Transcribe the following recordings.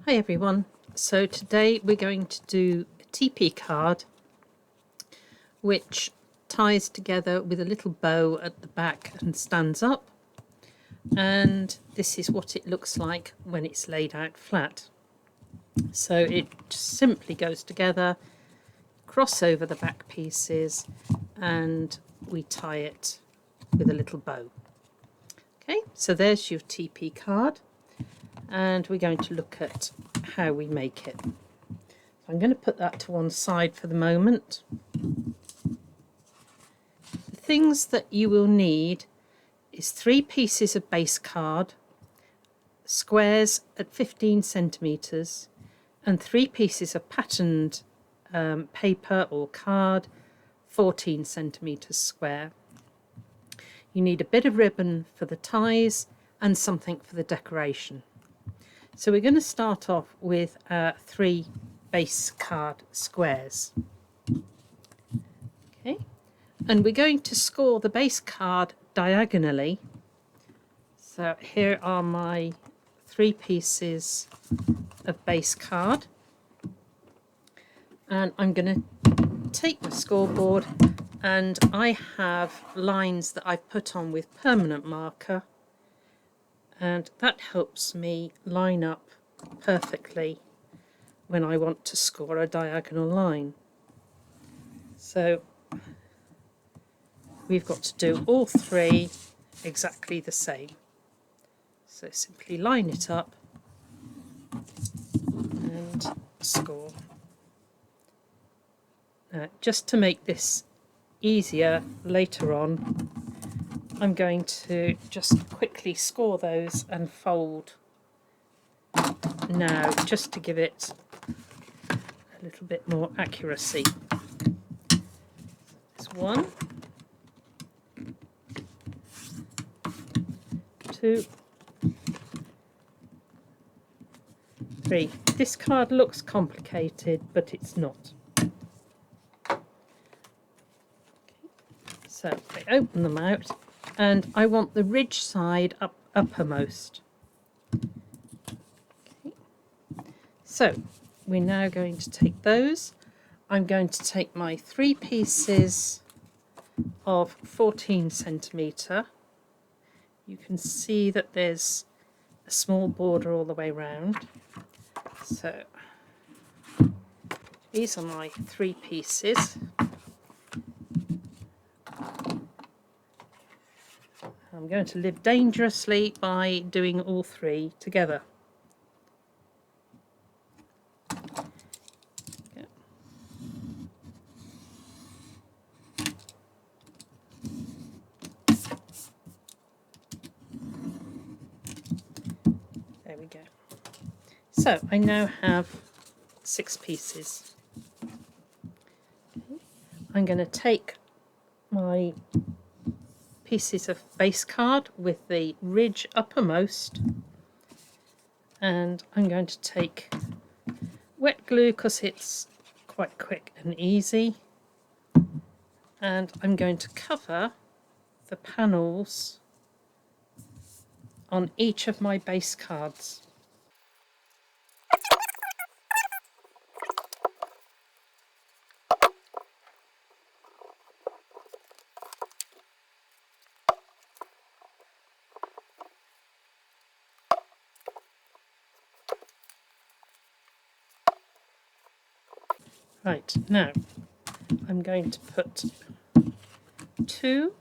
Hi everyone, so today we're going to do a teepee card which ties together with a little bow at the back and stands up, and this is what it looks like when it's laid out flat. So it simply goes together, cross over the back pieces, and we tie it with a little bow. Okay, so there's your teepee card, and we're going to look at how we make it. So I'm going to put that to one side for the moment. The things that you will need is 3 pieces of base card, squares at 15 centimetres, and 3 pieces of patterned paper or card, 14 centimetres square. You need a bit of ribbon for the ties and something for the decoration. So we're going to start off with 3 base card squares. Okay, and we're going to score the base card diagonally. So here are my 3 pieces of base card, and I'm going to take my scoreboard, and I have lines that I've put on with permanent marker, and that helps me line up perfectly when I want to score a diagonal line. So we've got to do all 3 exactly the same. So simply line it up and score. Just to make this easier later on, I'm going to just quickly score those and fold now, just to give it a little bit more accuracy. There's 1, 2, 3. This card looks complicated, but it's not. Okay. So I open them out, and I want the ridge side uppermost. Okay. So we're now going to take those. I'm going to take my 3 pieces of 14 centimetre. You can see that there's a small border all the way round. So these are my 3 pieces. I'm going to live dangerously by doing all 3 together. Okay. There we go. So I now have 6 pieces. Okay. I'm going to take my pieces of base card with the ridge uppermost, and I'm going to take wet glue because it's quite quick and easy, and I'm going to cover the panels on each of my base cards. Right, now I'm going to put 2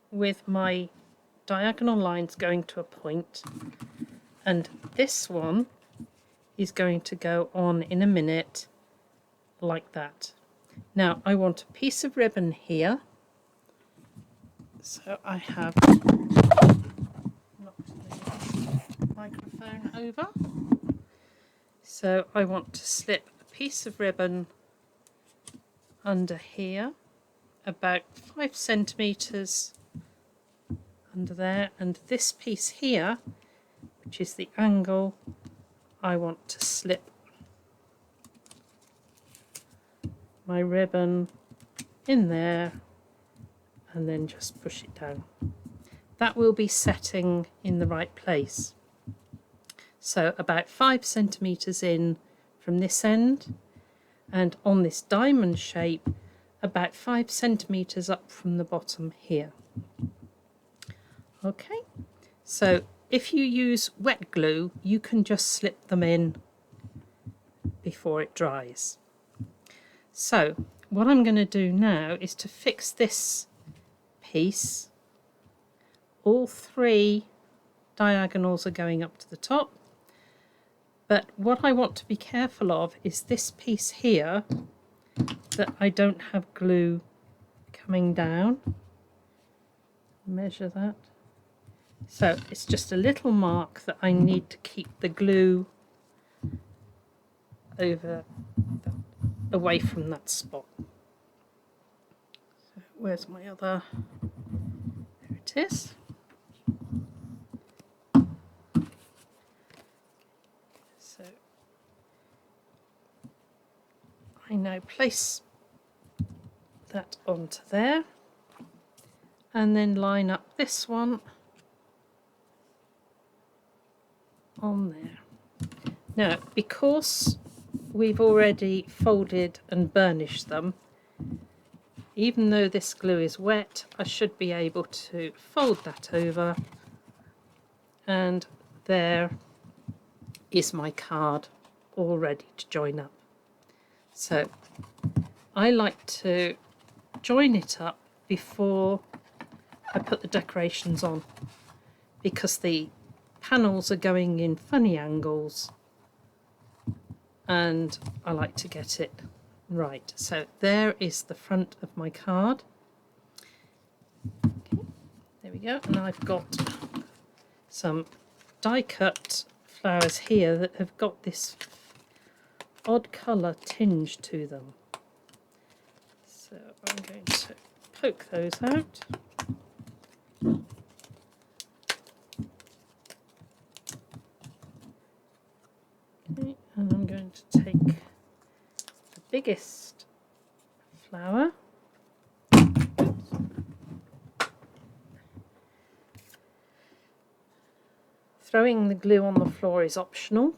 with my diagonal lines going to a point, and this one is going to go on in a minute like that. Now I want a piece of ribbon here, so I have knocked the microphone over. So I want to slip a piece of ribbon under here, about 5 centimetres under there, and this piece here, which is the angle, I want to slip my ribbon in there and then just push it down. That will be setting in the right place. So about 5 centimetres in from this end, and on this diamond shape about 5 centimetres up from the bottom here. Okay, so if you use wet glue, you can just slip them in before it dries. So what I'm going to do now is to fix this piece. All 3 diagonals are going up to the top, but what I want to be careful of is this piece here, that I don't have glue coming down. Measure that. So it's just a little mark that I need to keep the glue away from that spot. So where's my other? There it is. So I now place that onto there and then line up this one on there. Now, because we've already folded and burnished them, even though this glue is wet, I should be able to fold that over, and there is my card all ready to join up. So I like to join it up before I put the decorations on, because the panels are going in funny angles and I like to get it right. So there is the front of my card. Okay, there we go. And I've got some die cut flowers here that have got this odd colour tinge to them. So I'm going to poke those out. Okay, and I'm going to take the biggest flower, throwing the glue on the floor is optional,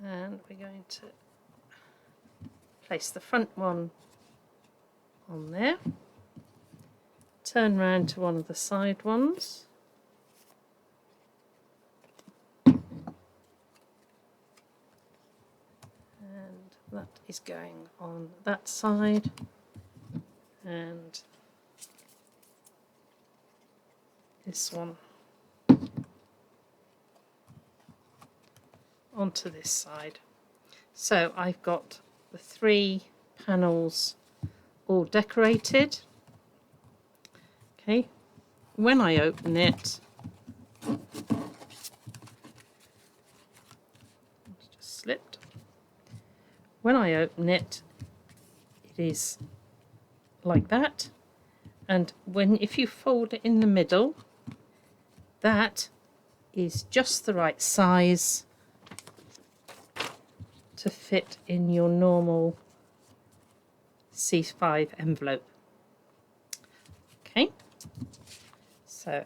and we're going to place the front one on there, turn round to one of the side ones, that is going on that side, and this one onto this side. So I've got the 3 panels all decorated. Okay, when I open it, it's just slipped. When I open it, it is like that, and if you fold it in the middle, that is just the right size to fit in your normal C5 envelope. Okay, so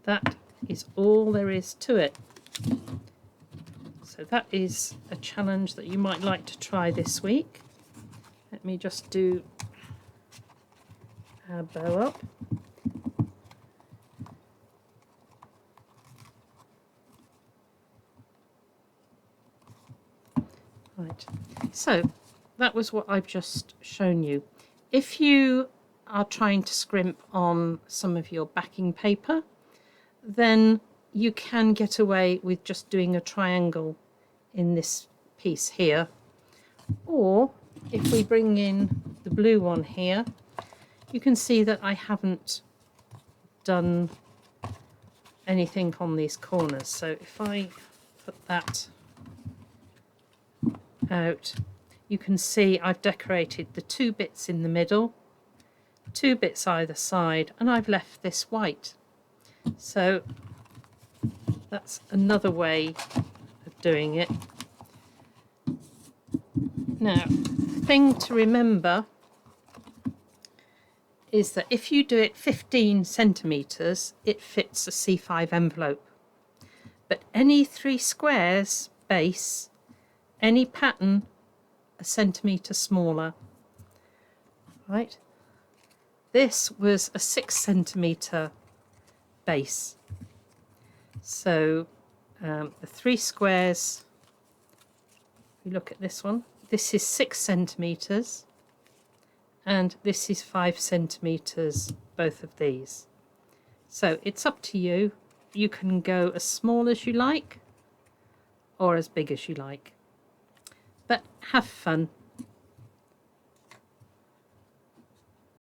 that is all there is to it. So that is a challenge that you might like to try this week. Let me just do our bow up. Right, so that was what I've just shown you. If you are trying to scrimp on some of your backing paper, then you can get away with just doing a triangle in this piece here, or if we bring in the blue one here, you can see that I haven't done anything on these corners. So if I put that out, you can see I've decorated the 2 bits in the middle, 2 bits either side, and I've left this white. So that's another way of doing it. Now, the thing to remember is that if you do it 15 centimetres, it fits a C5 envelope. But any 3 squares base, any pattern a centimetre smaller. Right? This was a 6 centimetre base. So the 3 squares, if you look at this one, this is 6 centimetres and this is 5 centimetres, both of these. So it's up to you. You can go as small as you like or as big as you like. But have fun.